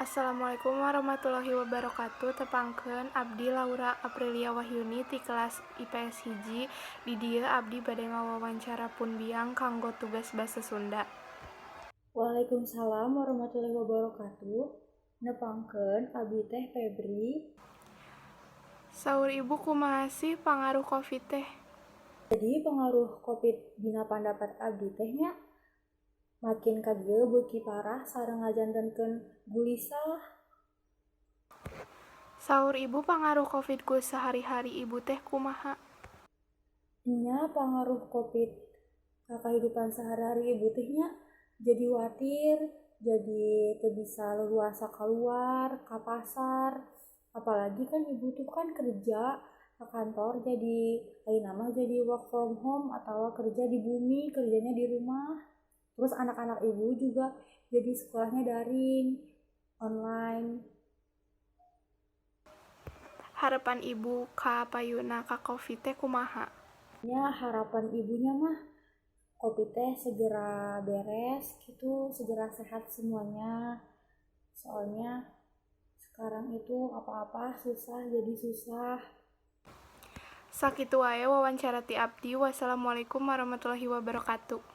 Assalamualaikum warahmatullahi wabarakatuh. Tepangkeun abdi Laura Aprilia Wahyuni ti kelas IPS hiji. Di dieu abdi bade ngawawancara Punbiang kanggo tugas basa Sunda. Waalaikumsalam warahmatullahi wabarakatuh. Nepangkeun abdi teh Febri. Saur ibu kumaha sih pangaruh Covid teh? Jadi pengaruh Covid dina pandapat abdi teh nya makin ka dieu beuki parah sareng ngajantenkeun gulisah. Saur ibu pangaruh Covid ku sehari-hari ibu teh kumaha? Nya pengaruh Covid ka kahidupan sehari-hari ibu teh nya jadi watir, jadi teu bisa leluasa keluar ka pasar. Apalagi kan ibu tuh kan kerja ke kantor, jadi lain mah jadi work from home atau kerja di bumi, kerjanya di rumah. Terus anak-anak ibu juga jadi sekolahnya daring, online. Harapan ibu ka payuna ka Covid teh kumaha? Ya harapan ibunya mah Covid teh segera beres gitu, segera sehat semuanya. Soalnya sekarang itu apa-apa susah jadi susah. Sakitu wae wawancara ti abdi. Wassalamualaikum warahmatullahi wabarakatuh.